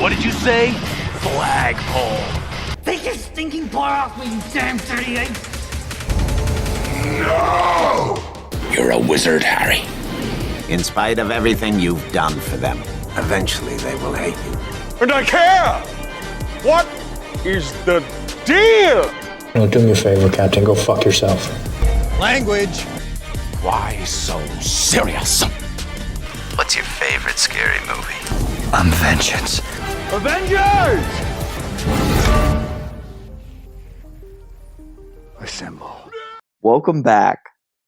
What did you say? Flagpole. Take your stinking paw off me, you damn dirty ape! No! You're a wizard, Harry. In spite of everything you've done for them, eventually they will hate you. And I care! What is the deal? No, do me a favor, Captain. Go fuck yourself. Language. Why so serious? What's your favorite scary movie? I'm vengeance. Avengers! Assemble. Welcome back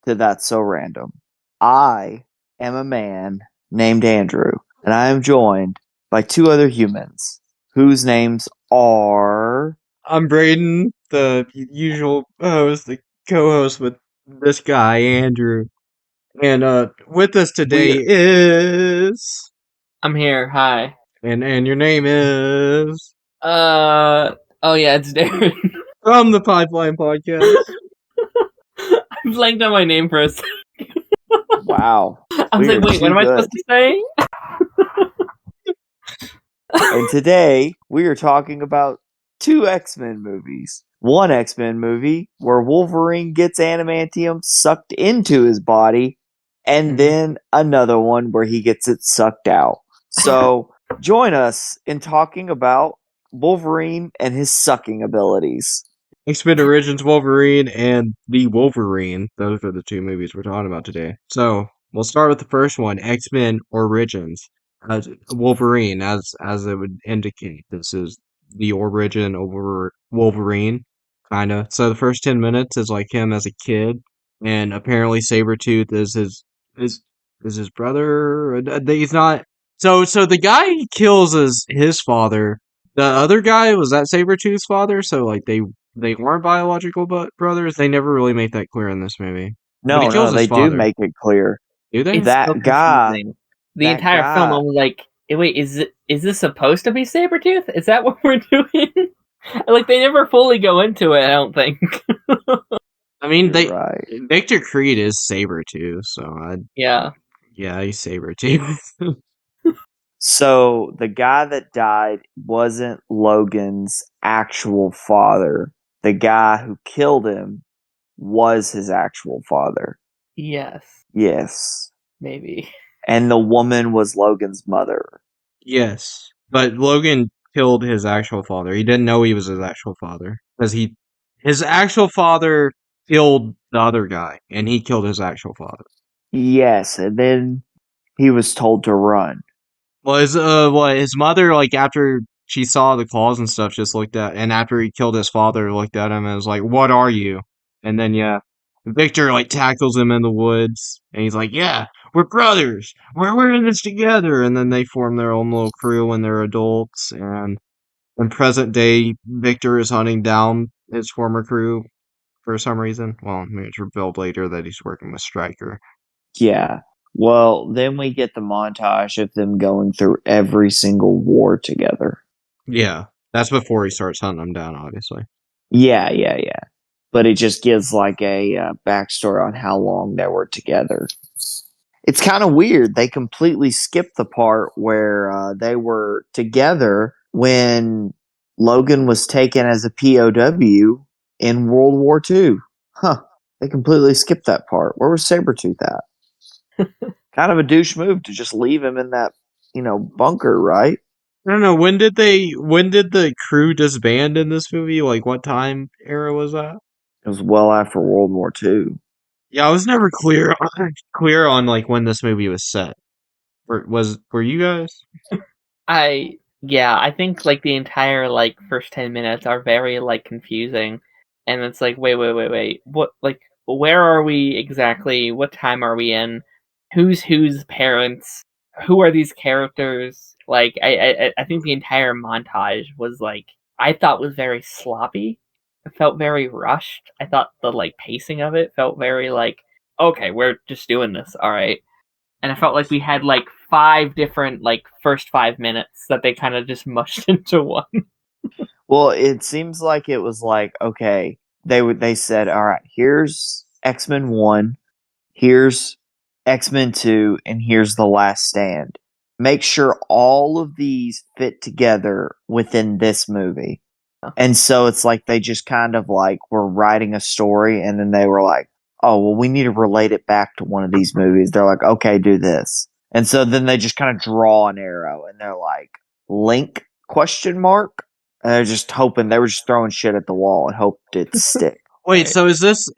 to That's So Random. I am a man named Andrew, and I am joined by two other humans whose names are... I'm Braden, the usual host, the co-host with this guy, Andrew. And with us today is... I'm here, hi. And your name is... Oh yeah, it's Darren. From the Pipeline Podcast. I blanked on my name for a second. Wow. I was like, wait, what am I supposed to say? And today, we are talking about two X-Men movies. One X-Men movie where Wolverine gets adamantium sucked into his body, and then another one where he gets it sucked out. So, join us in talking about Wolverine and his sucking abilities. X-Men Origins Wolverine and The Wolverine. Those are the two movies we're talking about today. So, we'll start with the first one, X-Men Origins. Wolverine, as it would indicate. This is the origin over Wolverine, kind of. So the first 10 minutes is like him as a kid, and apparently Sabretooth is his brother. He's not. So the guy he kills is his father. The other guy, was that Sabretooth's father? So like they weren't biological brothers. They never really make that clear in this movie. No, they do make it clear. Do they? It's That so guy. confusing. The entire film, I was like, wait, is this supposed to be Sabretooth? Is that what we're doing? Like, they never fully go into it, I don't think. I mean, Right. Victor Creed is Sabretooth, so Yeah, he's Sabretooth. So, the guy that died wasn't Logan's actual father. The guy who killed him was his actual father. yes, Yes. maybe. And the woman was Logan's mother. Yes, but Logan killed his actual father. He didn't know he was his actual father because his actual father killed the other guy, and he killed his actual father. Yes, and then he was told to run. Well, his mother, like after she saw the claws and stuff, just looked at, and after he killed his father, looked at him and was like, "What are you?" And then Victor like tackles him in the woods, and he's like, "Yeah, we're brothers. We're in this together." And then they form their own little crew when they're adults. And in present day, Victor is hunting down his former crew for some reason. Well, I mean, it's revealed later that he's working with Stryker. Yeah. Well, then we get the montage of them going through every single war together. Yeah, that's before he starts hunting them down, obviously. Yeah. But it just gives like a backstory on how long they were together. It's kind of weird. They completely skipped the part where they were together when Logan was taken as a POW in World War II. Huh. They completely skipped that part. Where was Sabretooth at? Kind of a douche move to just leave him in that, bunker, right? I don't know, when did the crew disband in this movie? Like, what time era was that? It was well after World War II. Yeah, I was never clear on like when this movie was set. Were you guys? I think like the entire like first 10 minutes are very like confusing, and it's like wait, what, like, where are we exactly? What time are we in? Who's parents? Who are these characters? Like, I think the entire montage was like, I thought was very sloppy. It felt very rushed. I thought the like pacing of it felt very like, okay, we're just doing this, all right. And I felt like we had like 5 different like first 5 minutes that they kind of just mushed into one. Well, it seems like it was like, okay, they said, all right, here's X-Men 1, here's X-Men 2, and here's The Last Stand. make sure all of these fit together within this movie. And so it's like they just kind of like were writing a story and then they were like, oh, well, we need to relate it back to one of these movies. They're like, okay, do this. And so then they just kind of draw an arrow and they're like, link question mark. And they're just hoping they were just throwing shit at the wall and hoped it'd stick. Wait, so is this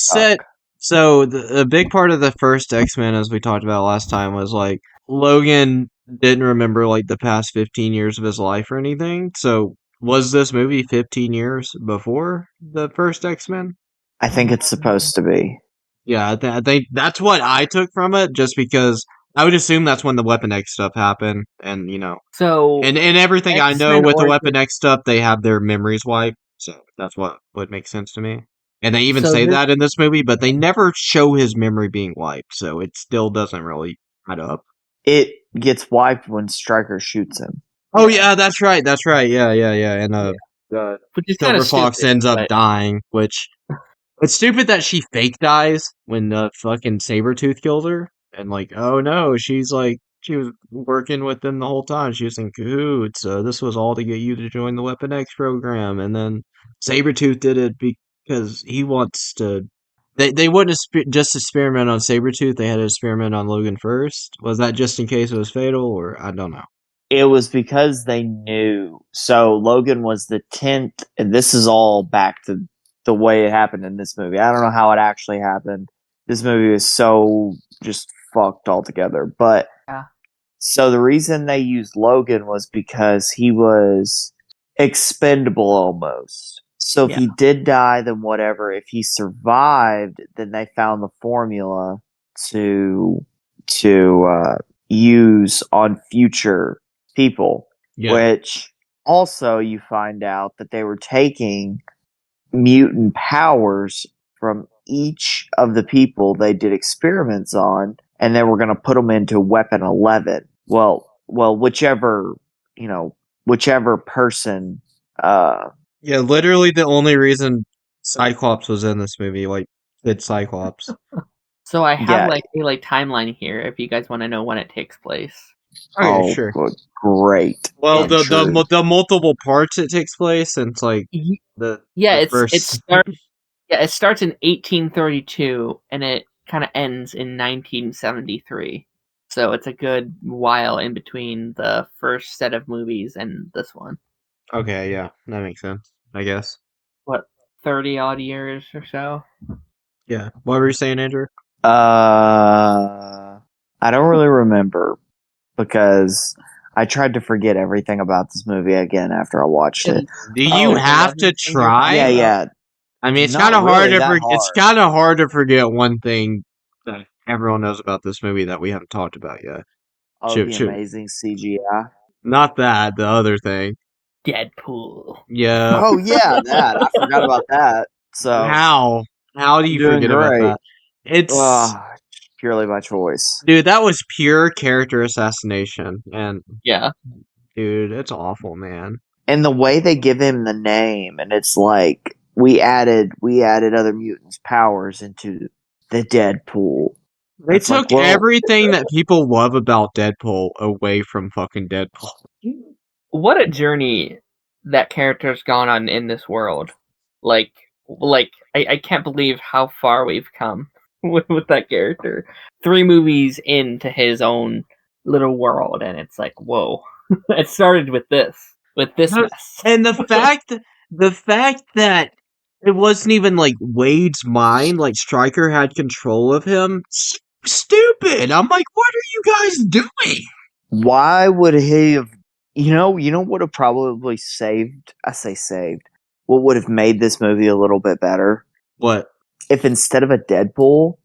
set? So the big part of the first X-Men, as we talked about last time, was like Logan didn't remember like the past 15 years of his life or anything. So was this movie 15 years before the first X-Men? I think it's supposed to be. Yeah, I think that's what I took from it, just because I would assume that's when the Weapon X stuff happened, and So and everything I know X-Men with the Origins- Weapon X stuff, they have their memories wiped, so that's what would make sense to me. And they even So say this- that in this movie, but they never show his memory being wiped, so it still doesn't really add up. It gets wiped when Stryker shoots him. Oh yeah, that's right. Yeah. And which is kind Silver of Fox ends up but- dying, which it's stupid that she fake dies when the fucking Sabretooth kills her. And like, oh no, she's like, she was working with them the whole time. She was in cahoots. This was all to get you to join the Weapon X program. And then Sabretooth did it because he wants to. They wouldn't just experiment on Sabretooth. They had to experiment on Logan first. Was that just in case it was fatal, or I don't know? It was because they knew. So Logan was the 10th, and this is all back to the way it happened in this movie. I don't know how it actually happened. This movie is so just fucked altogether. But Yeah. so the reason they used Logan was because he was expendable almost. So if he did die, then whatever. If he survived, then they found the formula to use on future people. Yeah. Which also you find out that they were taking mutant powers from each of the people they did experiments on, and they were going to put them into Weapon 11. Well, whichever person. Yeah, literally the only reason Cyclops was in this movie, like, it's Cyclops. So I have Yeah. like a timeline here if you guys want to know when it takes place. Okay, sure. Great. Well, and the true. multiple parts it takes place, and it's like the first. It starts in 1832 and it kind of ends in 1973. So it's a good while in between the first set of movies and this one. Okay, yeah, that makes sense. I guess. What, 30 odd years or so? Yeah. What were you saying, Andrew? I don't really remember because I tried to forget everything about this movie again after I watched it. Do you have to try? Yeah. I mean, it's Not kind of really hard that it's kind of hard to forget one thing that everyone knows about this movie that we haven't talked about yet. Oh, Shoot, the shoot. amazing CGI. Not that, the other thing. Deadpool. Yeah. Oh yeah, that. I forgot about that. So How? How do you doing forget about great. that? It's purely my choice. dude, that was pure character assassination, and Yeah. dude, it's awful, man. And the way they give him the name, and it's like we added other mutants' powers into the Deadpool. They It's like, took well, everything that people love about Deadpool away from fucking Deadpool. What a journey that character's gone on in this world. Like I can't believe how far we've come with that character. 3 movies into his own little world, and it's like, whoa. It started with this mess. And the fact that it wasn't even like Wade's mind, like Stryker had control of him. Stupid. I'm like, what are you guys doing? why would he have? You know what would have probably saved? I say saved. What would have made this movie a little bit better? What? If instead of Deadpool,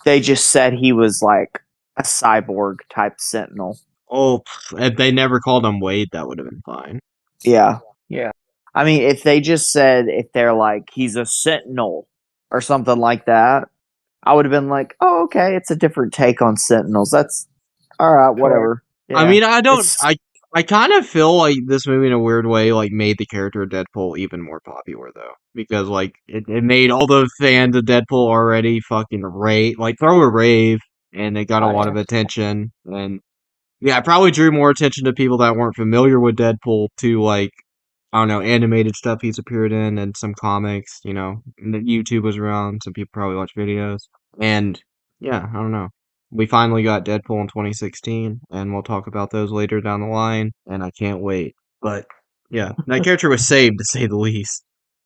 they just said he was like a cyborg type Sentinel. Oh, if they never called him Wade, that would have been fine. Yeah. Yeah. I mean, if they just said, if they're like, he's a Sentinel or something like that, I would have been like, oh, okay, it's a different take on Sentinels. That's all right, whatever. Yeah. I mean, I kind of feel like this movie in a weird way like made the character of Deadpool even more popular though, because like it made all the fans of Deadpool already fucking rave, like throw a rave and it got a Oh, lot yeah. of attention. And yeah, it probably drew more attention to people that weren't familiar with Deadpool to like, I don't know, animated stuff he's appeared in and some comics, you know. And the YouTube was around, some people probably watch videos. And yeah, I don't know. We finally got Deadpool in 2016, and we'll talk about those later down the line, and I can't wait. But yeah, that character was saved to say the least.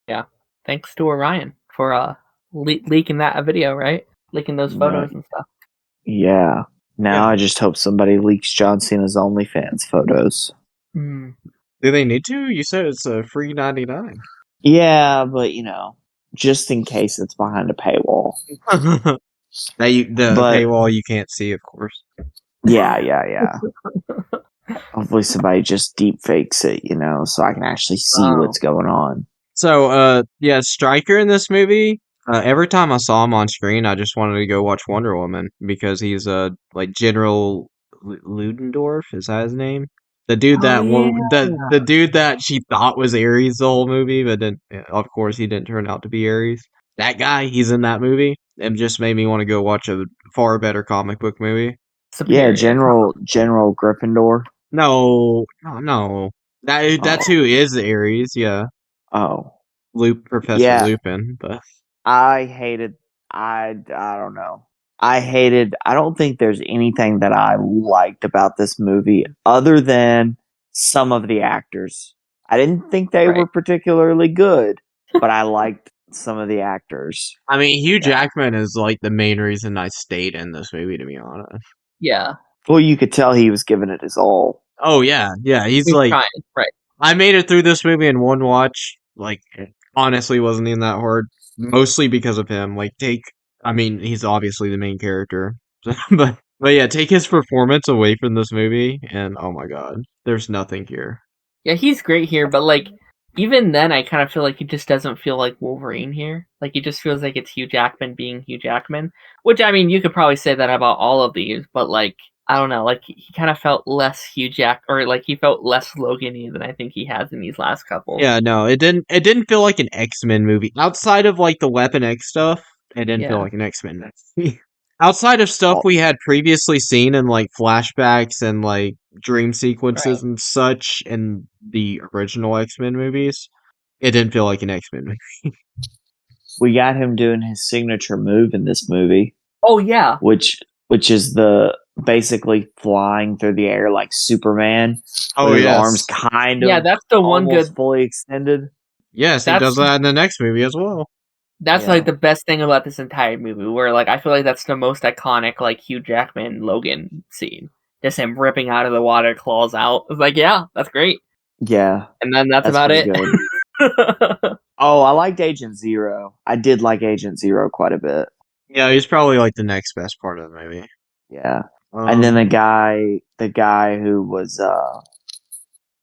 Yeah. Thanks to Orion for leaking that video, right? Leaking those photos Right. and stuff. Yeah. Now Yeah. I just hope somebody leaks John Cena's OnlyFans photos. Mm. Do they need to? You said it's a free 99. Yeah, but you know, just in case it's behind a paywall. The But paywall you can't see, of course. yeah. Hopefully somebody just deep fakes it, you know, so I can actually see what's going on. So, yeah, Stryker in this movie. Every time I saw him on screen, I just wanted to go watch Wonder Woman because he's like General Ludendorff. Is that his name? The dude Oh, that yeah. the dude that she thought was Ares the whole movie, but then of course he didn't turn out to be Ares. That guy, he's in that movie. It just made me want to go watch a far better comic book movie. Yeah, Superior. General Gryffindor. No. That's who is Ares. Yeah, Oh. Professor Yeah, Lupin, but. I hated I don't know. I don't think there's anything that I liked about this movie other than some of the actors. I didn't think they Right. were particularly good, but I liked some of the actors. I mean, Hugh Yeah. Jackman is like the main reason I stayed in this movie, to be honest. Yeah. Well, you could tell he was giving it his all. Oh yeah, he's He's like, trying. Right. I made it through this movie in one watch. Like, honestly, wasn't even that hard. Mostly because of him. Like, I mean, he's obviously the main character, but yeah, take his performance away from this movie, and oh my god, there's nothing here. Yeah, he's great here, but like even then I kind of feel like he just doesn't feel like Wolverine here. Like he just feels like it's Hugh Jackman being Hugh Jackman. Which I mean you could probably say that about all of these, but like I don't know, like he kind of felt less or like he felt less Logan-y than I think he has in these last couple. Yeah, no, it didn't feel like an X-Men movie. Outside of like the Weapon X stuff, it didn't feel Yeah. like an X-Men movie. Outside of stuff we had previously seen in like flashbacks and like dream sequences and such in the original X-Men movies, it didn't feel like an X-Men movie. We got him doing his signature move in this movie, Oh yeah. which is the basically flying through the air like Superman. Oh, with his yes. arms kind of Yeah, that's the one almost good fully extended. Yes, he That's- does that in the next movie as well. That's Yeah. like the best thing about this entire movie, where like I feel like that's the most iconic like Hugh Jackman Logan scene. Just him ripping out of the water, claws out. It's like, yeah, that's great. Yeah. And then that's about it. pretty good. Oh, I liked Agent Zero. I did like Agent Zero quite a bit. Yeah, he's probably like the next best part of the movie. Yeah. And then the guy who was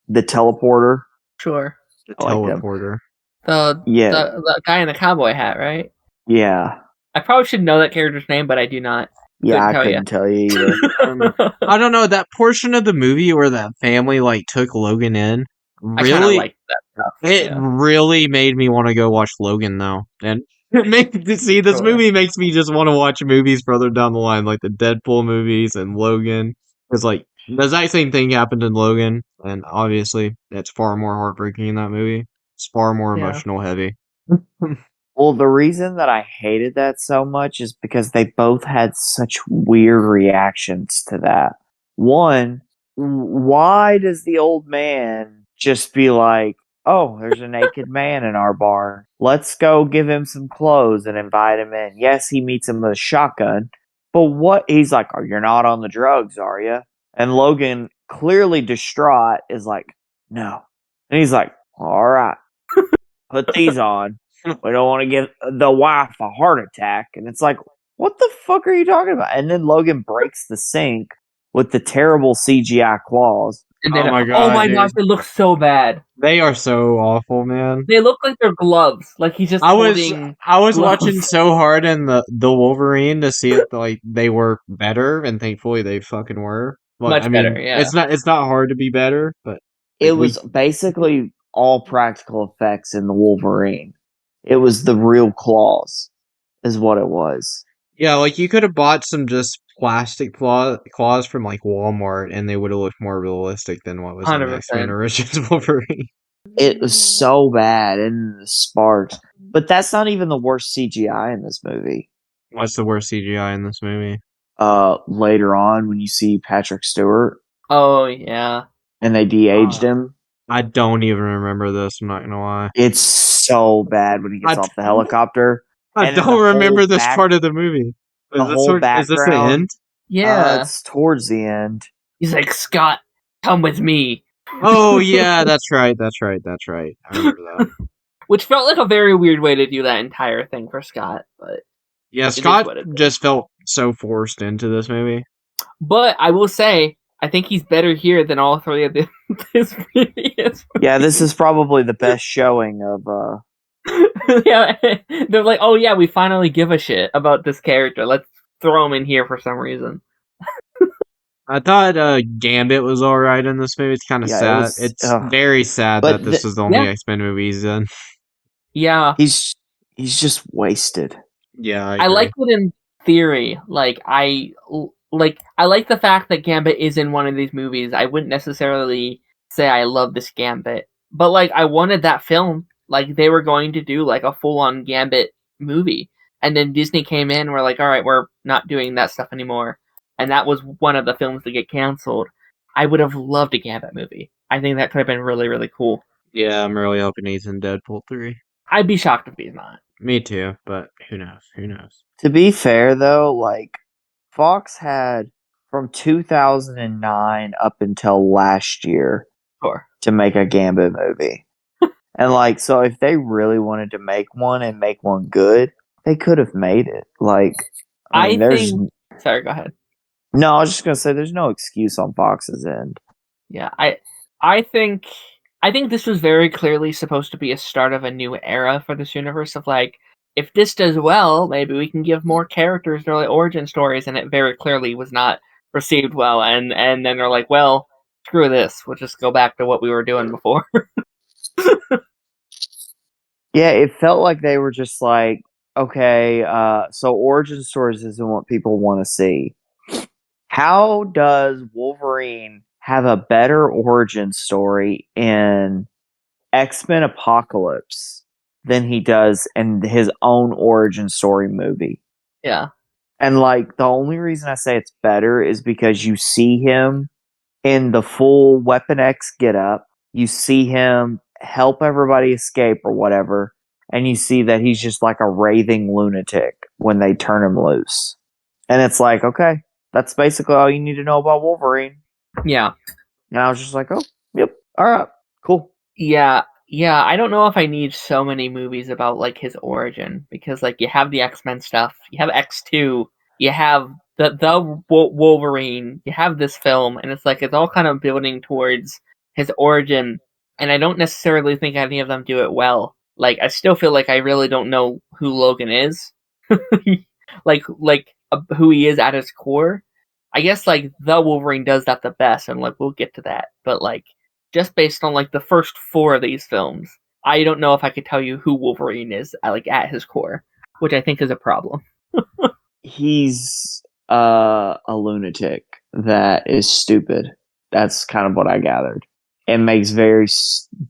the teleporter. Sure. the I liked him. teleporter. The guy in the cowboy hat, right? Yeah. I probably should know that character's name, but I do not. Yeah, I tell couldn't tell you either. I don't know, that portion of the movie where that family like took Logan in I kind of really like that stuff. it really made me want to go watch Logan though. And see, this Sure. movie makes me just want to watch movies further down the line, like the Deadpool movies and Logan. Because like the exact same thing happened in Logan, and obviously it's far more heartbreaking in that movie. It's far more Yeah. emotional heavy. Well, the reason that I hated that so much is because they both had such weird reactions to that. One, why does the old man just be like, oh, there's a naked man in our barn. Let's go give him some clothes and invite him in. Yes, he meets him with a shotgun, but what? He's like, oh, you're not on the drugs, are you? And Logan, clearly distraught, is like, no. And he's like, all right, put these on. We don't want to give the wife a heart attack. And it's like, what the fuck are you talking about? And then Logan breaks the sink with the terrible CGI claws. And then, Oh my oh God, my dude. gosh, they look so bad. They are so awful, man. They look like they're gloves. Like he's just I was holding. gloves. gloves. Watching so hard in the Wolverine to see if like they were better, and thankfully they fucking were. Well, Much I mean, better, yeah. it's not hard to be better, but It was basically all practical effects in the Wolverine. It was the real claws, is what it was. Yeah, like you could have bought some just plastic claws from like Walmart, and they would have looked more realistic than what was in X-Men 100%. Origins Wolverine. It was so bad, and the sparks. But that's not even the worst CGI in this movie. What's the worst CGI in this movie? Later on, when you see Patrick Stewart Oh yeah. and they de-aged him, I don't even remember this. I'm not gonna lie. it's so bad when he gets I, off the helicopter. I And then don't remember this part of the movie. the whole Is this the background. end? Yeah. It's towards the end. He's like, Scott, come with me. Oh yeah, that's right. I remember that. Which felt like a very weird way to do that entire thing for Scott, but Yeah, is Scott what it is. just felt so forced into this movie. But I will say, I think he's better here than all three of his previous. Yeah, this is probably the best showing of. Yeah, they're like, oh yeah, we finally give a shit about this character. Let's throw him in here for some reason. I thought Gambit was alright in this movie. It's kind of sad. It's very sad But that this is the only X-Men movie he's in. Yeah, he's just wasted. Yeah, I like it in theory. Like I like the fact that Gambit is in one of these movies. I wouldn't necessarily say I love this Gambit, but like I wanted that film. Like they were going to do like a full-on Gambit movie, and then Disney came in. And we're like, all right, we're not doing that stuff anymore, and that was one of the films to get canceled. I would have loved a Gambit movie. I think that could have been really, really cool. Yeah, I'm really hoping he's in Deadpool 3. I'd be shocked if he's not. Me too, but who knows? Who knows? To be fair, though, like Fox had from 2009 up until last year to make a Gambit movie. And like, so if they really wanted to make one and make one good, they could have made it. Like, I mean, think. Sorry, go ahead. No, I was just gonna say there's no excuse on Fox's end. Yeah, I think this was very clearly supposed to be a start of a new era for this universe of like, if this does well, maybe we can give more characters their like, origin stories, and it very clearly was not received well, and then they're like, well, screw this, we'll just go back to what we were doing before. Yeah, it felt like they were just like, okay, so origin stories isn't what people want to see. How does Wolverine have a better origin story in X-Men Apocalypse than he does in his own origin story movie? Yeah. And like the only reason I say it's better is because you see him in the full Weapon X getup. You see him help everybody escape or whatever, and you see that he's just like a raving lunatic when they turn him loose. And it's like, okay, that's basically all you need to know about Wolverine. Yeah. And I was just like, oh, yep, all right, cool. Yeah, I don't know if I need so many movies about like his origin, because like you have the X-Men stuff, you have X2, you have the Wolverine, you have this film, and it's like it's all kind of building towards his origin, and I don't necessarily think any of them do it well. Like I still feel like I really don't know who Logan is. like who he is at his core. I guess like the Wolverine does that the best, and like we'll get to that. But like just based on like the first 4 of these films, I don't know if I could tell you who Wolverine is like at his core, which I think is a problem. He's a lunatic that is stupid. That's kind of what I gathered. And makes very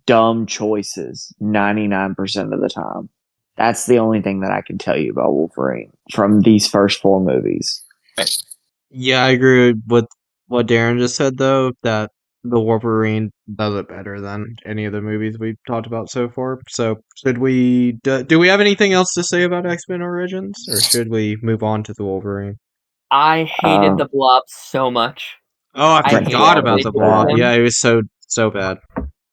dumb choices 99% of the time. That's the only thing that I can tell you about Wolverine from these first 4 movies. Yeah, I agree with what Darren just said, though, that the Wolverine does it better than any of the movies we've talked about so far. So, should we do we have anything else to say about X-Men Origins, or should we move on to the Wolverine? I hated the Blob so much. Oh, I forgot about the Blob. Yeah, it was so bad.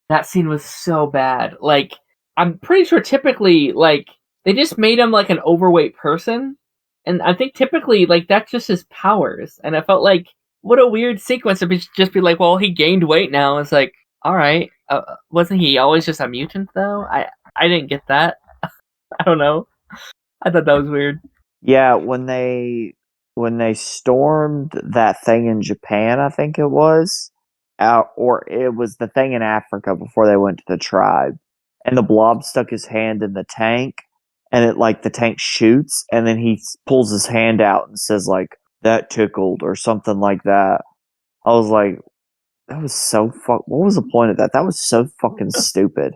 That scene was so bad. Like, I'm pretty sure typically, like, they just made him like an overweight person, and I think typically, like, that's just his powers. And I felt like, what a weird sequence to just be like, well, he gained weight now. It's like, all right, wasn't he always just a mutant though? I didn't get that. I don't know. I thought that was weird. Yeah, when they stormed that thing in Japan, I think it was, or it was the thing in Africa before they went to the tribe, and the Blob stuck his hand in the tank. and it like the tank shoots, and then he pulls his hand out and says like that tickled or something like that. I was like, that was so fuck. What was the point of that? That was so fucking stupid.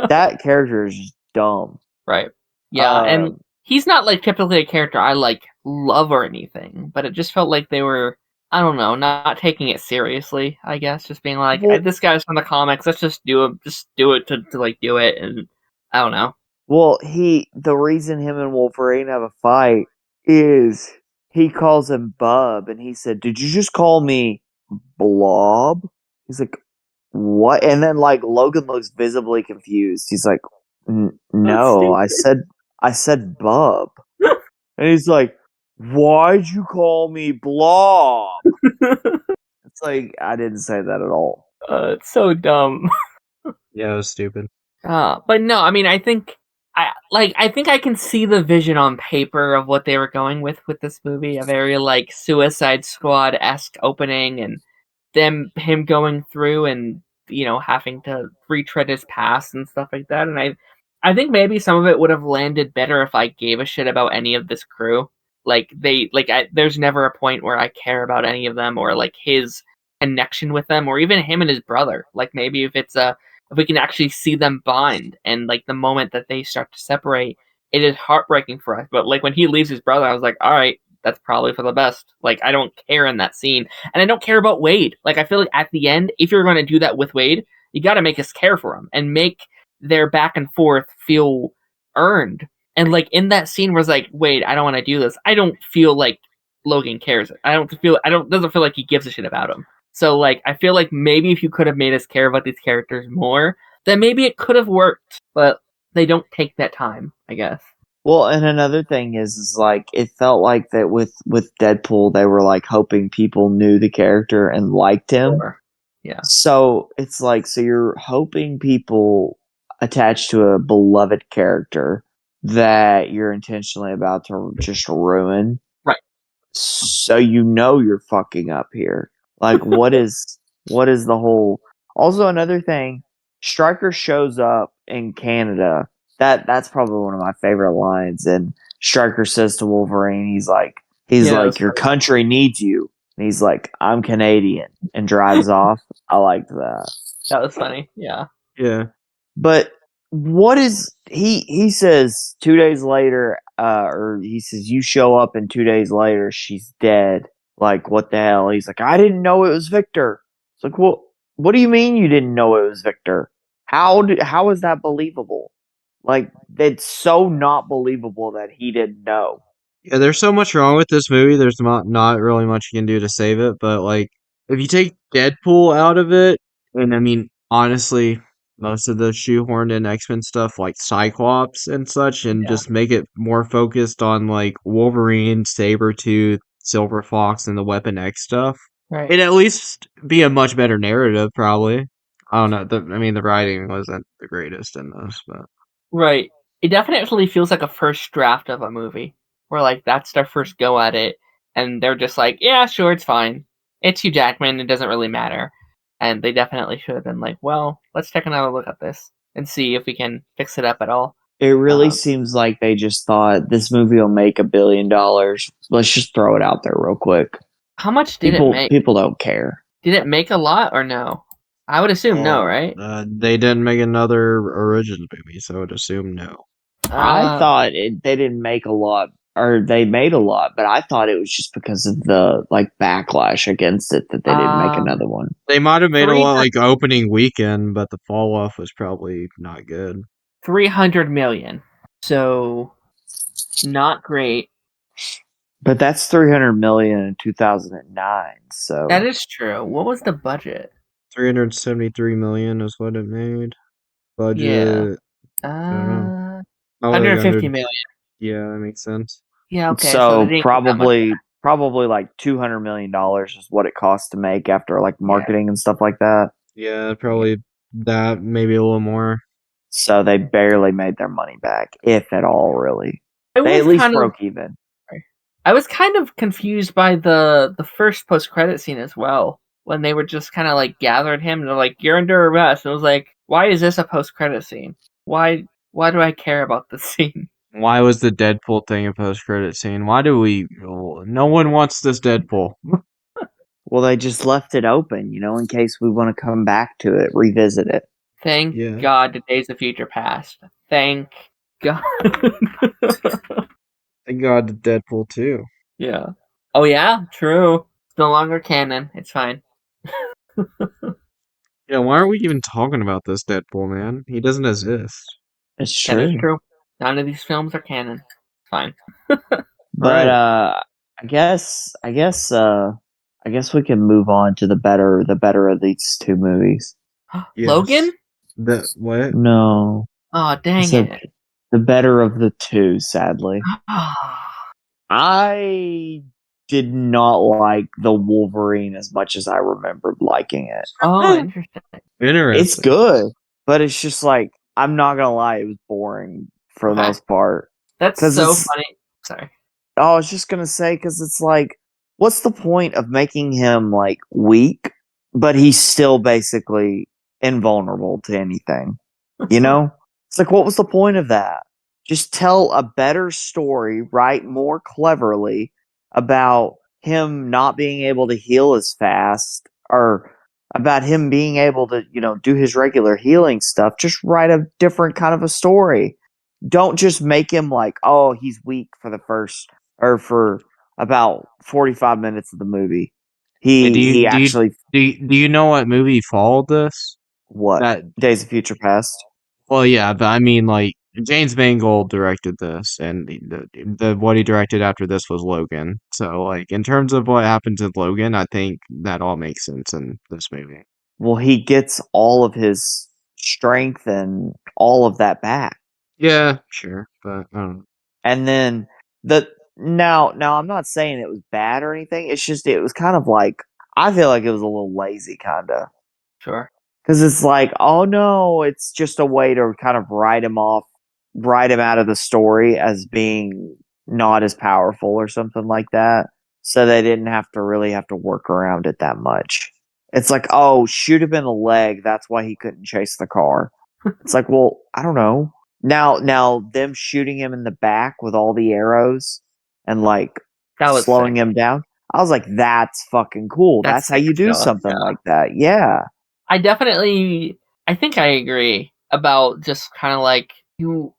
That character is just dumb. Right. Yeah, and he's not like typically a character I like love or anything, but it just felt like they were, I don't know, not taking it seriously. I guess just being like, Well- this guy's from the comics. Let's just do it to like do it, and I don't know. Well, the reason him and Wolverine have a fight is he calls him Bub, and he said, "Did you just call me Blob?" He's like, "What?" And then like Logan looks visibly confused. He's like, "No, I said Bub," and he's like, "Why'd you call me Blob?" It's like I didn't say that at all. It's so dumb. Yeah, it was stupid. But no, I mean, I think I can see the vision on paper of what they were going with this movie. A very like Suicide Squad-esque opening, and him going through and having to retread his past and stuff like that. And I think maybe some of it would have landed better if I gave a shit about any of this crew. Like there's never a point where I care about any of them or like his connection with them or even him and his brother. Like maybe if we can actually see them bond and like the moment that they start to separate, it is heartbreaking for us. But like when he leaves his brother, I was like, all right, that's probably for the best. Like I don't care in that scene, and I don't care about Wade. Like I feel like at the end, if you're going to do that with Wade, you got to make us care for him and make their back and forth feel earned. And like in that scene where it's like, Wade, I don't want to do this. I don't feel like Logan cares. Doesn't feel like he gives a shit about him. So like I feel like maybe if you could have made us care about these characters more, then maybe it could have worked. But they don't take that time, I guess. Well, and another thing is like it felt like that with Deadpool, they were like hoping people knew the character and liked him. Sure. Yeah. So it's like you're hoping people attach to a beloved character that you're intentionally about to just ruin. Right. So you're fucking up here. Like what is the whole? Also another thing, Stryker shows up in Canada. That's probably one of my favorite lines. And Stryker says to Wolverine, he's like, your country needs you. And he's like, I'm Canadian, and drives off. I liked that. That was funny. Yeah. Yeah. But what is he says 2 days later, or he says you show up and 2 days later she's dead. Like what the hell? He's like, I didn't know it was Victor. It's like, well, what do you mean you didn't know it was Victor? How is that believable? Like it's so not believable that he didn't know. Yeah, there's so much wrong with this movie. There's not really much you can do to save it. But like, if you take Deadpool out of it, and I mean, honestly, most of the shoehorned in X-Men stuff, like Cyclops and such, and just make it more focused on like Wolverine, Sabretooth, Silver Fox, and the Weapon X stuff, Right. it'd at least be a much better narrative, probably. I don't know. The writing wasn't the greatest in this, but Right. It definitely feels like a first draft of a movie. Where like that's their first go at it, and they're just like, yeah, sure, it's fine. It's Hugh Jackman, it doesn't really matter. And they definitely should have been like, well, let's take another look at this and see if we can fix it up at all. It really seems like they just thought this movie will make $1 billion. Let's just throw it out there real quick. How much did it make? People don't care. Did it make a lot or no? I would assume no, right? They didn't make another Origins movie, so I would assume no. I thought they didn't make a lot, or they made a lot, but I thought it was just because of the like backlash against it that they didn't make another one. They might have made a lot like opening weekend, but the fall off was probably not good. 300 million. So not great. But that's 300 million in 2009. So that is true. What was the budget? 373 million is what it made. Budget. Yeah. 150 million. Yeah, that makes sense. Yeah, okay. So probably like $200 million is what it costs to make after like marketing and stuff like that. Yeah, probably that, maybe a little more. So they barely made their money back, if at all, really. They at least broke even. I was kind of confused by the first post-credit scene as well, when they were just kind of like gathered him and they're like, you're under arrest. And I was like, why is this a post-credit scene? Why do I care about this scene? Why was the Deadpool thing a post-credit scene? Why do we? No one wants this Deadpool. Well, they just left it open, in case we want to come back to it, revisit it. Thank Yeah. God the Days of Future Past. Thank God. Thank God, the Deadpool too. Yeah. Oh yeah, true. It's no longer canon. It's fine. Yeah, why aren't we even talking about this Deadpool, man? He doesn't exist. It's That is true. true. None of these films are canon. It's fine. But Right. I guess we can move on to the better of these two movies. Yes. Logan? The what? No. Oh I dang said it. the better of the two, sadly. Oh, I did not like the Wolverine as much as I remembered liking it. interesting. Interesting. It's good, but it's just like, I'm not gonna lie, it was boring for the Okay. most part. That's 'Cause so it's- funny. Sorry. I was just gonna say, because it's like, what's the point of making him like weak, but he's still basically invulnerable to anything? You know? It's like, what was the point of that? Just tell a better story, write more cleverly about him not being able to heal as fast, or about him being able to, do his regular healing stuff. Just write a different kind of a story. Don't just make him like, oh, he's weak for the first, or for about 45 minutes of the movie. Hey, He actually, do you know what movie followed this? what? That Days of Future Past? Well, yeah, but I mean, like James Mangold directed this, and the what he directed after this was Logan. So, like in terms of what happens in Logan, I think that all makes sense in this movie. Well, he gets all of his strength and all of that back. Yeah, sure, but I don't know. And then now I'm not saying it was bad or anything. It's just it was kind of like, I feel like it was a little lazy kinda. Sure. Cuz it's like, oh no, it's just a way to kind of write him off, write him out of the story as being not as powerful or something like that. So they didn't really have to work around it that much. It's like, oh, shoot him in the leg, that's why he couldn't chase the car. It's like, well, I don't know. Now them shooting him in the back with all the arrows and like That was slowing sick. him down. I was like, that's fucking cool. That's That's how sick you do stuff, something yeah. like that. Yeah. I think I agree about just kind of like you,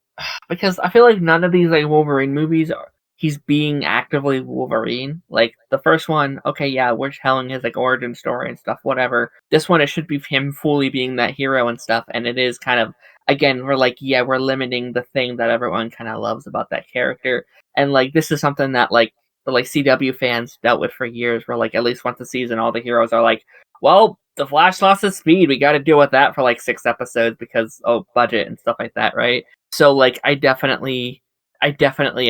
because I feel like none of these like Wolverine movies are he's being actively Wolverine. Like the first one, okay, yeah, we're telling his like origin story and stuff, whatever. This one, it should be him fully being that hero and stuff, and it is kind of, again, we're like, yeah, we're limiting the thing that everyone kind of loves about that character, and like this is something that like the like CW fans dealt with for years, where like at least once a season, all the heroes are like, well, the Flash lost his speed. We got to deal with that for like 6 episodes because budget and stuff like that, right? So like I definitely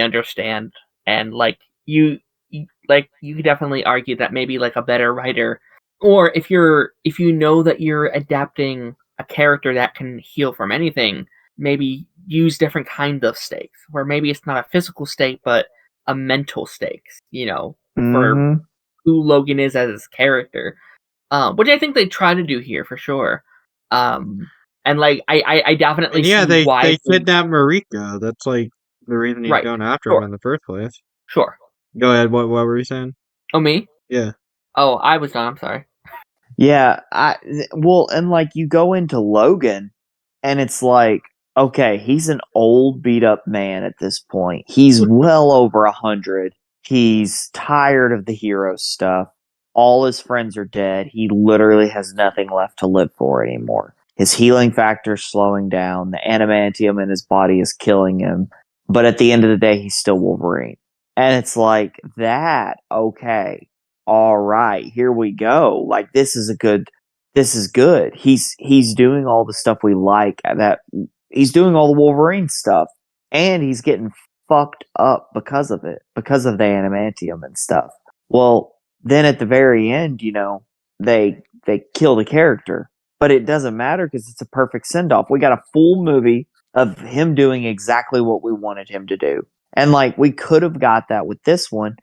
understand, and like you could definitely argue that maybe like a better writer, or if you know that you're adapting a character that can heal from anything, maybe use different kinds of stakes, where maybe it's not a physical stake but a mental stakes, for Mhm. who Logan is as his character, which I think they try to do here for sure. And like I definitely And yeah, see why they kidnapped Marika. That's like the reason he's right. going after him Sure. in the first place. Sure. Go ahead. What were you saying? Oh, me? Yeah. Oh, I was done. I'm sorry. Yeah, well, and like you go into Logan and it's like, okay, he's an old beat up man at this point. He's well over 100. He's tired of the hero stuff. All his friends are dead. He literally has nothing left to live for anymore. His healing factor's slowing down. The adamantium in his body is killing him. But at the end of the day, he's still Wolverine. And it's like that, okay. All right, here we go. Like this is good. He's doing all the stuff we like, that he's doing all the Wolverine stuff, and he's getting fucked up because of it, because of the adamantium and stuff. Well, then at the very end, they kill the character, but it doesn't matter because it's a perfect send off. We got a full movie of him doing exactly what we wanted him to do, and like we could have got that with this one,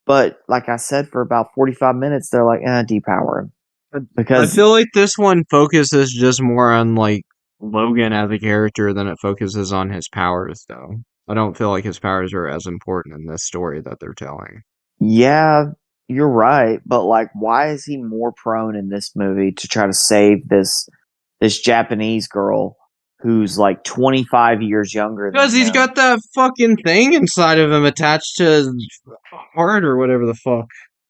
but like I said, for about 45 minutes, they're like, depower him. I Because feel like this one focuses just more on like Logan as a character than it focuses on his powers, though. I don't feel like his powers are as important in this story that they're telling. Yeah, you're right, but like, why is he more prone in this movie to try to save this Japanese girl who's like 25 years younger than Because he's him? got that fucking thing inside of him attached to his heart or whatever the fuck.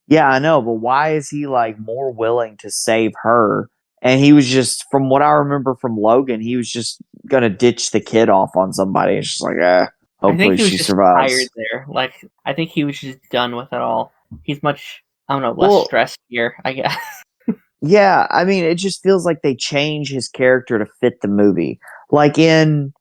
Yeah, I know, but why is he like more willing to save her? And he was just, from what I remember from Logan, he was just gonna ditch the kid off on somebody. It's just like, I think hopefully he was she just tired survives. there. Like, I think he was just done with it all. He's much, I don't know, less Well, stressed here, I guess. yeah, I mean, it just feels like they change his character to fit the movie. Like in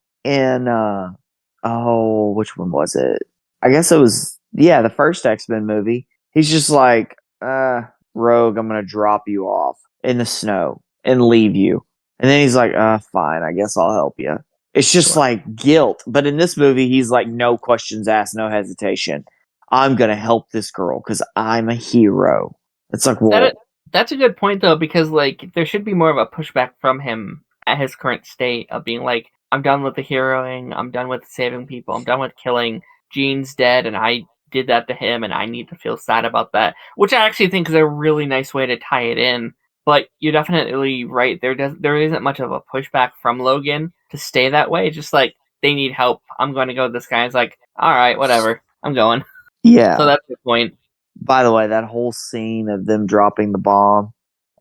oh, which one was it? I guess it was, yeah, the first X-Men movie. He's just like, Rogue, I'm gonna drop you off in the snow and leave you. And then he's like, fine, I guess I'll help you. It's just Sure. like guilt. But in this movie, he's like, no questions asked, no hesitation. I'm gonna help this girl because I'm a hero. It's like, That well, that's a good point though, because like there should be more of a pushback from him at his current state of being like, I'm done with the heroing, I'm done with saving people, I'm done with killing. Gene's dead, and I did that to him, and I need to feel sad about that. Which I actually think is a really nice way to tie it in. But you're definitely right. There isn't much of a pushback from Logan to stay that way. It's just like they need help. I'm going to go. This guy's like, all right, whatever, I'm going. yeah. So that's the point. By the way, that whole scene of them dropping the bomb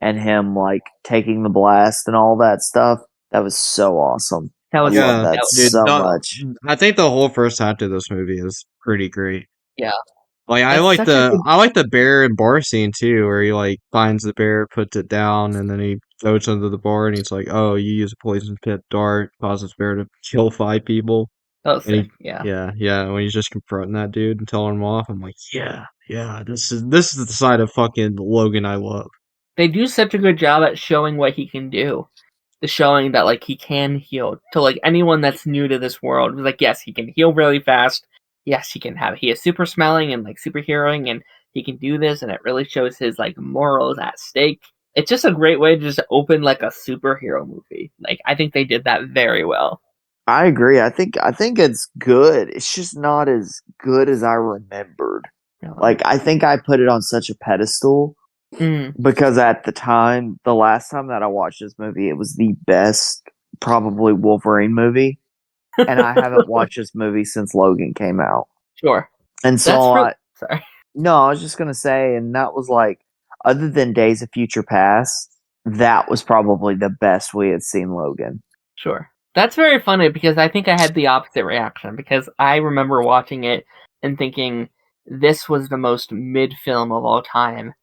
and him like taking the blast and all that stuff, that was so awesome. That I was love Yeah, that dude. so much. I think the whole first half of this movie is pretty great. yeah. Like That's such a good. I like the bear and bar scene too, where he like finds the bear, puts it down, and then he goes into the bar and he's like, "Oh, you use a poison pit dart, causes bear to kill 5 people." That was And sick. he, Yeah. yeah, when he's just confronting that dude and telling him off, I'm like, yeah, this is the side of fucking Logan I love. They do such a good job at showing what he can do. The showing that like he can heal to like anyone that's new to this world. Like, yes, he can heal really fast. Yes, he is super smelling and like super hearing, and he can do this, and it really shows his like morals at stake. It's just a great way to just open like a superhero movie. Like, I think they did that very well. I agree. I think it's good. It's just not as good as I remembered. Really. Like I think I put it on such a pedestal Mm. because at the time, the last time that I watched this movie, it was the best probably Wolverine movie. And I haven't watched this movie since Logan came out. Sure. And That's so for sorry. no, I was just gonna say, and that was like, other than Days of Future Past, that was probably the best we had seen Logan. Sure. That's very funny because I think I had the opposite reaction because I remember watching it and thinking this was the most mid film of all time.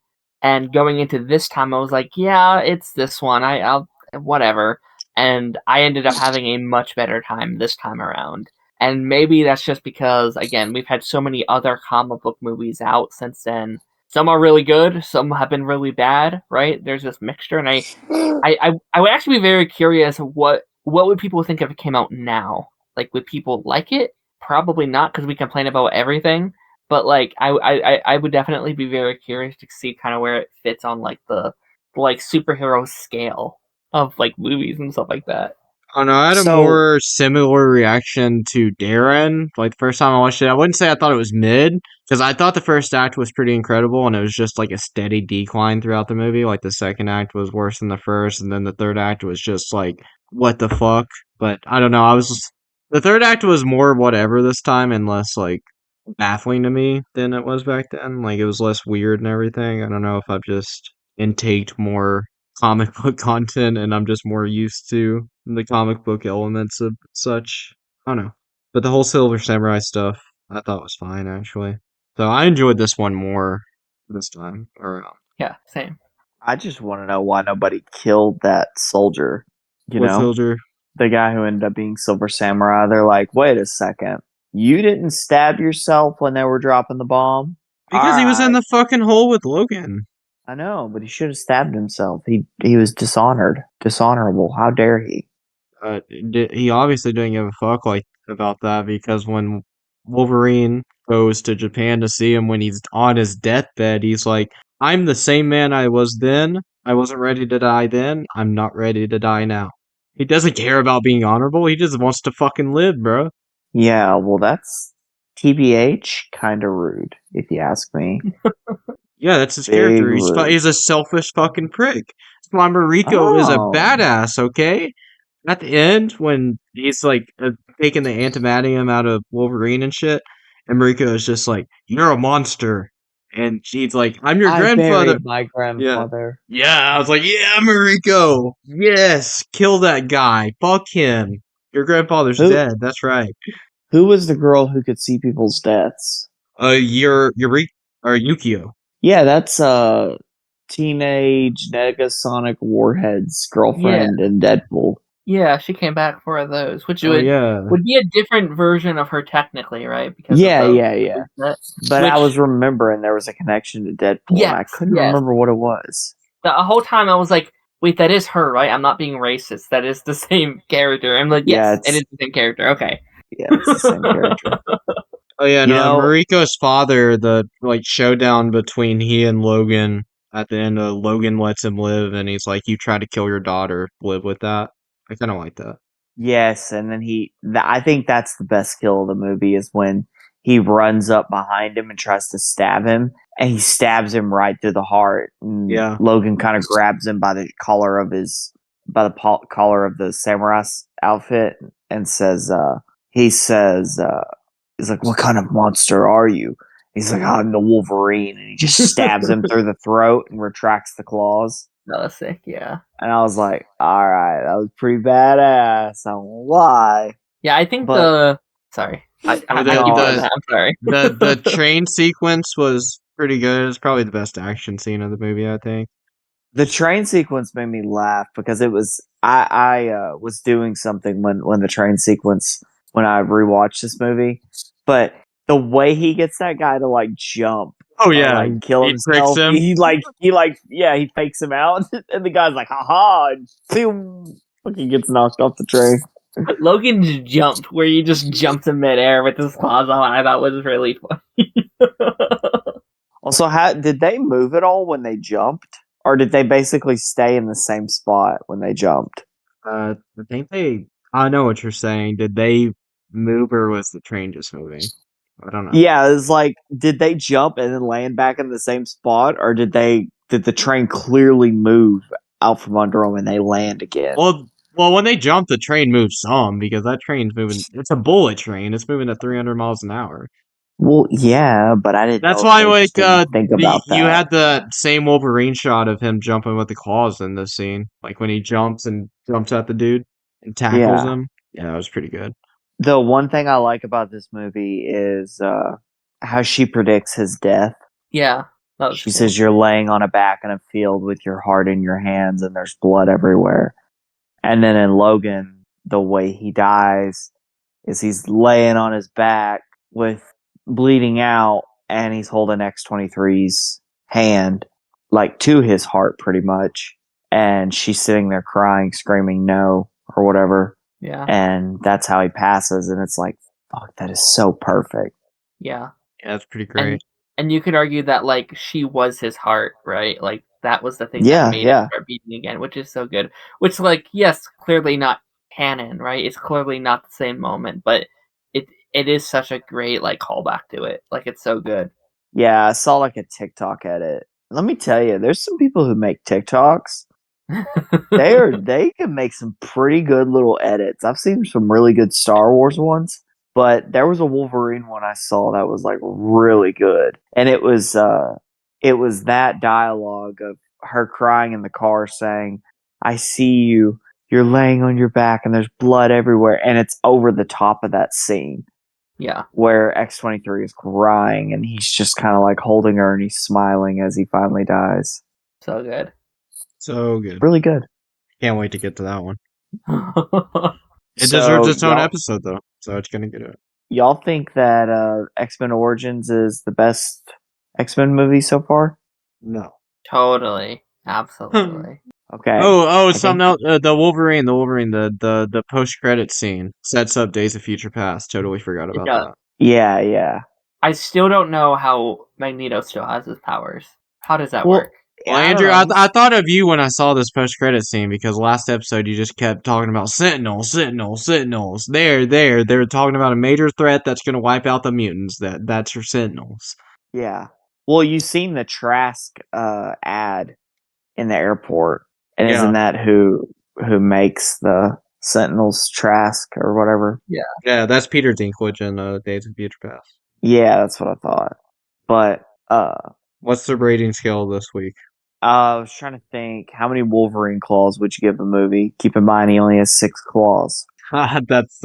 And going into this time I was like, yeah, it's this one. I'll whatever. And I ended up having a much better time this time around. And maybe that's just because again, we've had so many other comic book movies out since then. Some are really good, some have been really bad, right? There's this mixture and I would actually be very curious what would people think if it came out now? Like, would people like it? Probably not, because we complain about everything. But like, I would definitely be very curious to see kind of where it fits on like the like superhero scale of like movies and stuff like that. I don't know, I had a So more similar reaction to Darren. Like the first time I watched it, I wouldn't say I thought it was mid, because I thought the first act was pretty incredible, and it was just like a steady decline throughout the movie. Like the second act was worse than the first, and then the third act was just like, what the fuck? But I don't know. The third act was more whatever this time, and less like baffling to me than it was back then. Like it was less weird and everything. I don't know if I've just intaked more comic book content and I'm just more used to the comic book elements of such. I don't know. But the whole Silver Samurai stuff I thought was fine actually. So I enjoyed this one more this time around. Yeah, same. I just want to know why nobody killed that soldier. You What know, soldier? the guy who ended up being Silver Samurai. They're like, wait a second, you didn't stab yourself when they were dropping the bomb. Because he was in Alright. the fucking hole with Logan. I know, but he should have stabbed himself. He was dishonorable. How dare he? He obviously didn't give a fuck like about that, because when Wolverine goes to Japan to see him when he's on his deathbed, he's like, "I'm the same man I was then. I wasn't ready to die then. I'm not ready to die now." He doesn't care about being honorable. He just wants to fucking live, bro. Yeah, well, that's TBH, kind of rude, if you ask me. Yeah, that's his Big character. rude. He's a selfish fucking prick. That's why Mariko is a Oh, badass, okay? At the end, when he's like taking the antimatium out of Wolverine and shit, and Mariko is just like, "You're a monster," and she's like, "I'm your I grandfather." buried my Yeah, grandfather. yeah. I was like, "Yeah, Mariko, yes, kill that guy. Fuck him. Your grandfather's Who dead. That's right." who was the girl who could see people's deaths? Or Yukio. Yeah, that's teenage Negasonic Warhead's Yeah, girlfriend in Deadpool. yeah, she came back for those, which Oh yeah, would be a different version of her technically, right? Because of Yeah, the yeah, yeah. But I was which remembering there was a connection to Deadpool, and yes, I couldn't yes. remember what it was. The whole time I was like, wait, that is her, right? I'm not being racist. That is the same character. I'm like, Yeah, yes, it is the same character. Okay. it's the same character. oh yeah. You No, know, Mariko's father. The like showdown between he and Logan at the end. Logan lets him live, and he's like, "You try to kill your daughter. Live with that." I kind of like that. yes, and then I think that's the best kill of the movie is when he runs up behind him and tries to stab him, and he stabs him right through the heart. And Yeah. Logan kind of grabs him by the collar of collar of the samurai's outfit and says, he says, he's like, "What kind of monster are you?" He's like, "I'm the Wolverine," and he just stabs him through the throat and retracts the claws. That was sick, yeah. And I was like, all right, that was pretty badass. I won't lie. Yeah, I think But sorry. Oh, I keep doing no, that. I'm sorry. the train sequence was pretty good. It's probably the best action scene of the movie, I think. the train sequence made me laugh because it was I was doing something when the train sequence when I rewatched this movie, but the way he gets that guy to like jump Oh and yeah, like kill he tricks himself, him. he fakes him out, and the guy's like, haha, and boom, fucking gets knocked off the train. Logan's jump, where he just jumps in midair with his claws on, I thought was really funny. Also, how did they move at all when they jumped, or did they basically stay in the same spot when they jumped? I think they. I know what you're saying. Did they move or was the train just moving? I don't know. Yeah, it's like, did they jump and then land back in the same spot, or did the train clearly move out from under them and they land again? Well, when they jump, the train moves some because that train's moving. It's a bullet train. It's moving at 300 miles an hour. Well, yeah, but I didn't That's know if why, they just like, didn't think about you that. had the same Wolverine shot of him jumping with the claws in this scene, like when he jumps and jumps at the dude and tackles Yeah. him. Yeah, that was pretty good. The one thing I like about this movie is how she predicts his death. Yeah, that was She cool. says, "You're laying on a back in a field with your heart in your hands, and there's blood everywhere." And then in Logan, the way he dies is he's laying on his back with bleeding out, and he's holding X-23's hand, like to his heart, pretty much. And she's sitting there crying, screaming no, or whatever. Yeah, And that's how he passes. And it's like, fuck, that is so perfect. yeah. Yeah, that's pretty great. And you could argue that like she was his heart, right? Like that was the thing that Yeah, made yeah. it start beating again, which is so good. Which like yes, clearly not canon, right? It's clearly not the same moment, but it is such a great like callback to it. Like it's so good. Yeah, I saw like a TikTok edit. Let me tell you, there's some people who make TikToks. They can make some pretty good little edits. I've seen some really good Star Wars ones, but there was a Wolverine one I saw that was like really good. And it was that dialogue of her crying in the car saying, "I see you. You're laying on your back and there's blood everywhere." And it's over the top of that scene Yeah, where X-23 is crying and he's just kind of like holding her and he's smiling as he finally dies. so good. So good. Really good. Can't wait to get to that one. It So, deserves its own y'all- episode though, so it's gonna get it. Y'all think that X-Men Origins is the best X-Men movie so far? No. Totally, absolutely. Okay. Oh, I something think- else. The Wolverine, the post credit scene sets up Days of Future Past. Totally forgot about does. that. Yeah, yeah. I still don't know how Magneto still has his powers. How does that Well, work? Well, I don't Andrew, know. I thought of you when I saw this post-credit scene because last episode you just kept talking about Sentinels, Sentinels, Sentinels. They're talking about a major threat that's going to wipe out the mutants. That's your Sentinels. Yeah. Well, you seen the Trask ad in the airport, and isn't Yeah, that who makes the Sentinels, Trask or whatever? yeah, that's Peter Dinklage in Days of Future Past. Yeah, that's what I thought. But What's the rating scale this week? I was trying to think, how many Wolverine claws would you give the movie? Keep in mind he only has 6 claws. That's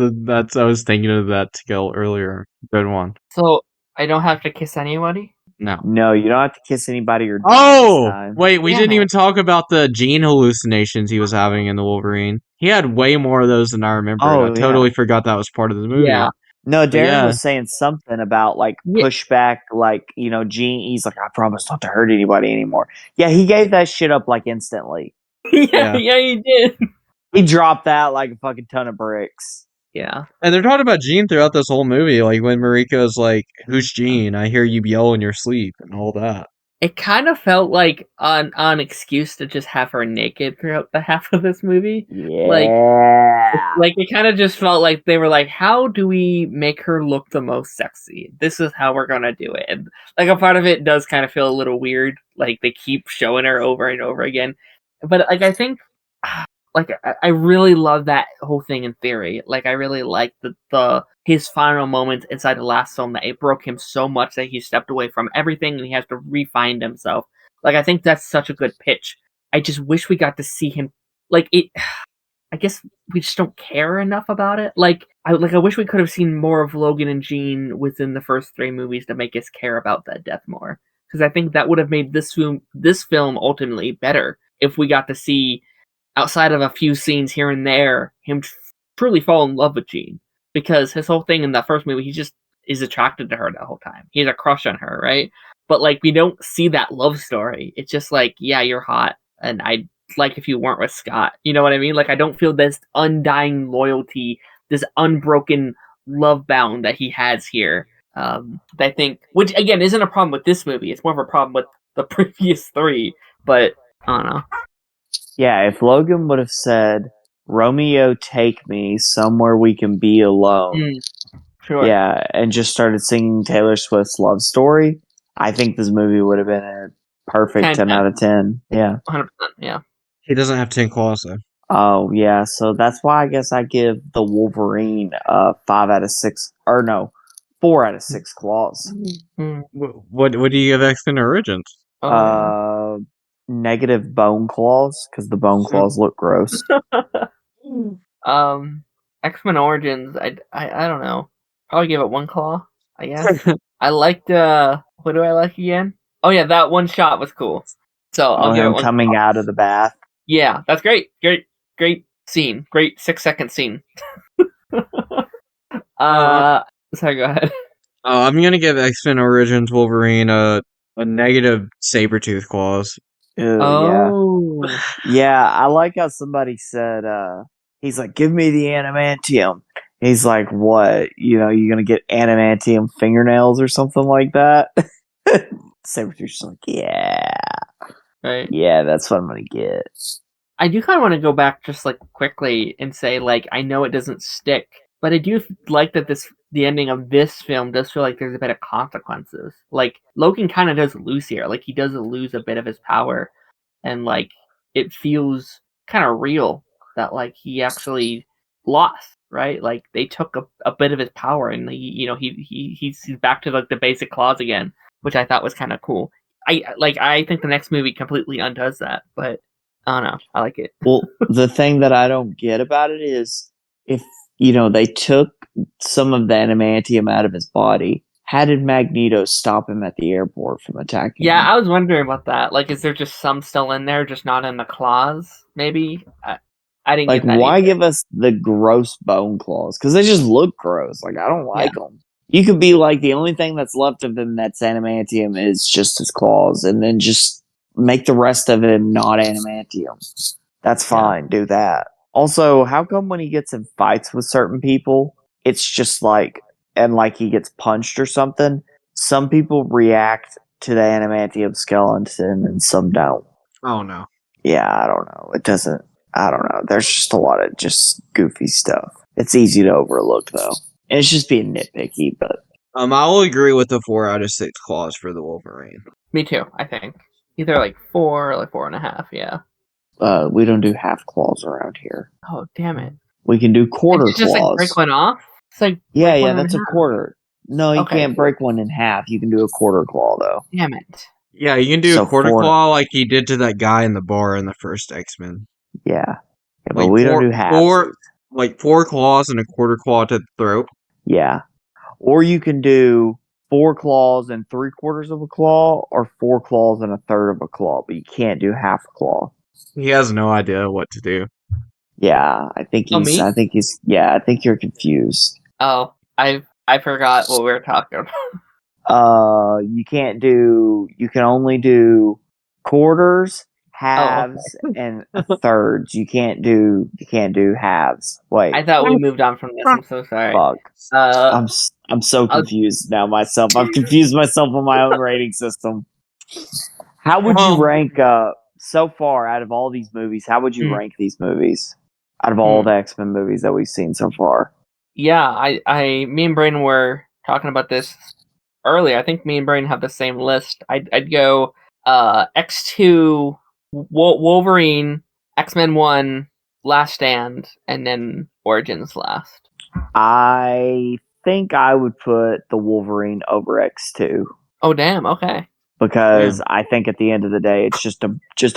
I was thinking of that scale earlier. Good one. So I don't have to kiss anybody. No. No, you don't have to kiss anybody or die this Oh, time. wait, we Damn didn't even it. talk about the gene hallucinations he was having in the Wolverine. He had way more of those than I remembered. Oh, I yeah. totally forgot that was part of the movie. Yeah. No, But Darren yeah, was saying something about like Yeah. pushback, like, Gene, he's like, I promise not to hurt anybody anymore. Yeah, he gave that shit up like instantly. yeah, Yeah. yeah, you did. He dropped that like a fucking ton of bricks. Yeah. and they're talking about Gene throughout this whole movie. Like when Mariko's like, "Who's Gene? I hear you yell in your sleep," and all that. It kind of felt like an excuse to just have her naked throughout the half of this movie. Yeah. Like it kind of just felt like they were like, how do we make her look the most sexy? This is how we're gonna do it. And like a part of it does kind of feel a little weird. Like they keep showing her over and over again. But like I think like I really love that whole thing in theory. Like I really like the his final moments inside the last film that it broke him so much that he stepped away from everything and he has to refine himself. Like I think that's such a good pitch. I just wish we got to see him like it. I guess we just don't care enough about it. Like I wish we could have seen more of Logan and Jean within the first 3 movies to make us care about that death more. Because I think that would have made this film ultimately better if we got to see, outside of a few scenes here and there, him truly fall in love with Jean. Because his whole thing in that first movie, he just is attracted to her the whole time. He has a crush on her, right? But like we don't see that love story. It's just like, yeah, you're hot, and I'd like if you weren't with Scott. You know what I mean? Like I don't feel this undying loyalty, this unbroken love bound that he has here. I think, which again isn't a problem with this movie. It's more of a problem with the previous 3. But I don't know. Yeah, if Logan would have said, Romeo, take me somewhere we can be alone. Sure. Yeah, and just started singing Taylor Swift's love story, I think this movie would have been a perfect 10 out of 10. Yeah. 100%. Yeah. He doesn't have 10 claws though. Oh, yeah. So that's why I guess I give the Wolverine 5 out of 6, or no, 4 out of 6 claws. What do you give X-Men Origins? Negative bone claws, because the bone claws look gross. X-Men Origins, I don't know. Probably give it 1 claw, I guess. I liked what do I like again? Oh yeah, that one shot was cool. So I'll give it 1 coming claw. out of the bath. Yeah, that's great. Great scene. Great 6-second scene. Sorry, go ahead. I'm gonna give X-Men Origins Wolverine a negative saber-tooth claws. Ew, Oh. Yeah, I like how somebody said, he's like, give me the adamantium. He's like, what? You gonna get adamantium fingernails or something like that? Sabretooth's like, yeah. Right. Yeah, that's what I'm gonna get. I do kind of want to go back just like quickly and say like I know it doesn't stick, but I do like that the ending of this film does feel like there's a bit of consequences. Like Logan kind of does lose here, like he does lose a bit of his power, and like it feels kind of real that like he actually lost, right? Like they took a bit of his power, and he's back to like the basic claws again, which I thought was kind of cool. I think the next movie completely undoes that, but I don't know. I like it. Well, the thing that I don't get about it is if, they took some of the adamantium out of his body, how did Magneto stop him at the airport from attacking Yeah, him? I was wondering about that. Like, is there just some still in there, just not in the claws? Maybe? I didn't Like, get that why either. give us the gross bone claws? Because they just look gross. Like, I don't like them. You could be like, the only thing that's left of him that's adamantium is just his claws, and then just make the rest of him not adamantium. That's fine. Do that. Also, how come when he gets in fights with certain people, it's just like, and like he gets punched or something, some people react to the adamantium skeleton and some don't. Oh no. Yeah, I don't know. It doesn't. I don't know. There's just a lot of just goofy stuff. It's easy to overlook though, and it's just being nitpicky. But I will agree with the 4 out of 6 claws for the Wolverine. Me too, I think. Either like 4 or like 4.5, yeah. we don't do half claws around here. Oh, damn it. We can do quarter Just claws. like break one off? It's like Yeah, that's a quarter. No, you Okay. can't break one in half. You can do a quarter claw though. Damn it. Yeah, you can do So a quarter 4 claw like he did to that guy in the bar in the first X-Men. Yeah, but Like we don't do half. 4 claws and a quarter claw to the throat. Yeah, or you can do 4 claws and 3/4 of a claw, or 4 claws and a third of a claw. But you can't do half a claw. He has no idea what to do. Yeah, I think Oh, he's. me? I think he's. Yeah, I think you're confused. Oh, I forgot what we were talking about. You can't do. You can only do quarters, halves, and thirds. You can't do. You can't do halves. Wait, I thought we moved on from this. I'm so sorry. fuck. I'm so confused now myself. I've confused myself on my own rating system. How would you rank so far out of all these movies? How would you rank these movies out of all the X-Men movies that we've seen so far? Yeah, me and Brayden were talking about this earlier. I think me and Brayden have the same list. I'd go X2, Wolverine, X-Men 1, Last Stand, and then Origins last. I think I would put the Wolverine over X2. Oh damn! Okay. Because I think at the end of the day, it's just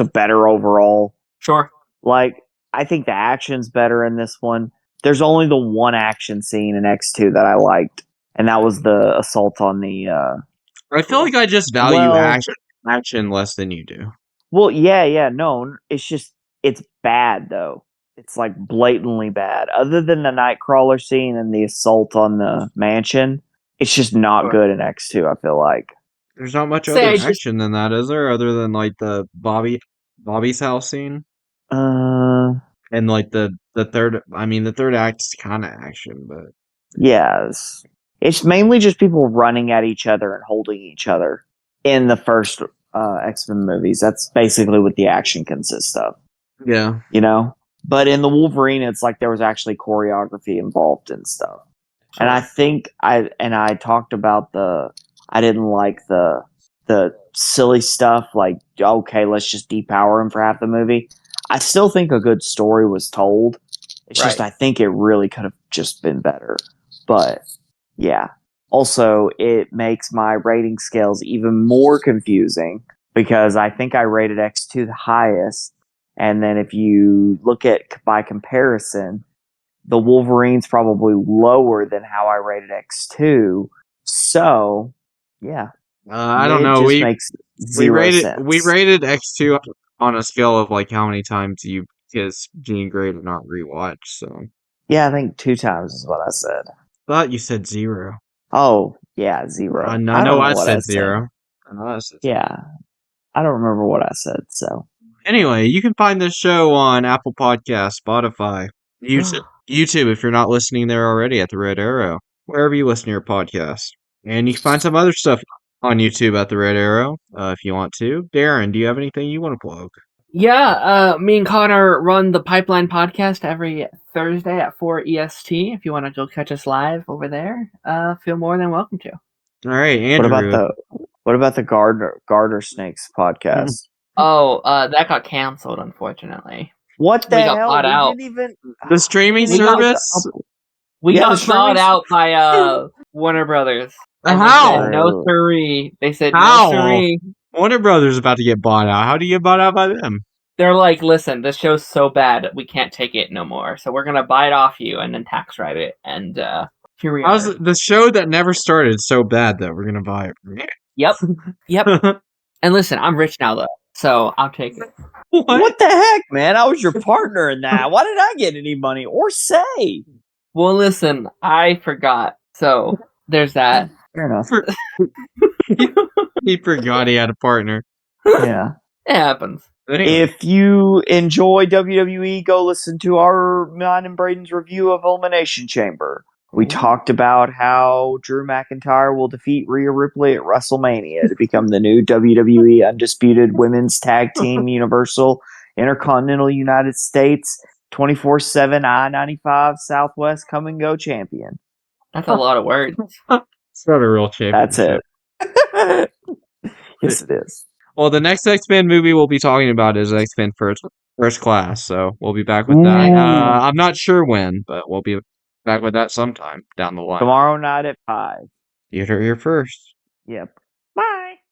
a better overall. Sure. Like, I think the action's better in this one. There's only the one action scene in X2 that I liked, and that was the assault on the. I feel like I just value action less than you do. Well, yeah, no, it's bad though. It's like blatantly bad. Other than the Nightcrawler scene and the assault on the mansion, it's just not good in X2. I feel like. There's not much other action than that, is there? Other than like the Bobby's house scene, and like the third. I mean, the third act's kind of action, but yes, it's mainly just people running at each other and holding each other in the first X-Men movies. That's basically what the action consists of. Yeah, you know. But in the Wolverine, it's like there was actually choreography involved and stuff. Sure. And I think I talked about I didn't like the silly stuff, like, okay, let's just depower him for half the movie. I still think a good story was told. It's just I think it really could have just been better. But, yeah. Also, it makes my rating scales even more confusing because I think I rated X2 the highest. And then if you look at by comparison, the Wolverine's probably lower than how I rated X2. So, yeah. I don't know. We rated X2 on a scale of like how many times you kiss Jean Grey to not rewatch. So yeah, I think 2 times is what I said. I thought you said 0. Oh yeah, 0. I know I said 0. Yeah, I don't remember what I said. So anyway, you can find this show on Apple Podcasts, Spotify, YouTube if you're not listening there already at the Red Arrow, wherever you listen to your podcast. And you can find some other stuff on YouTube at the Red Arrow if you want to. Darren, do you have anything you want to plug? Yeah, me and Connor run the Pipeline podcast every Thursday at 4 EST. If you want to go catch us live over there, feel more than welcome to. All right, Andrew. What about the Garter Snakes podcast? Oh, that got canceled, unfortunately. What the hell? Got bought out. The streaming service? We got bought out by Warner Brothers. How? No siree. They said how? No siree. Warner Brothers is about to get bought out. How do you get bought out by them? They're like, listen, this show's so bad, we can't take it no more. So we're going to buy it off you and then tax write it. And here we are. How's the show that never started so bad that we're going to buy it? Yep. And listen, I'm rich now, though. So I'll take it. What the heck, man? I was your partner in that. Why did I get any money or say? Well, listen, I forgot. So there's that. Fair enough. He forgot he had a partner. Yeah. It happens. Anyway. If you enjoy WWE, go listen to mine and Braden's review of Elimination Chamber. We talked about how Drew McIntyre will defeat Rhea Ripley at WrestleMania to become the new WWE Undisputed Women's Tag Team Universal Intercontinental United States 24/7 I-95 Southwest Come and Go Champion. That's a lot of words. It's not a real championship. That's it. Yes, it is. Well, the next X-Men movie we'll be talking about is X-Men First Class, so we'll be back with that. I'm not sure when, but we'll be back with that sometime down the line. Tomorrow night at 5. You heard it here first. Yep.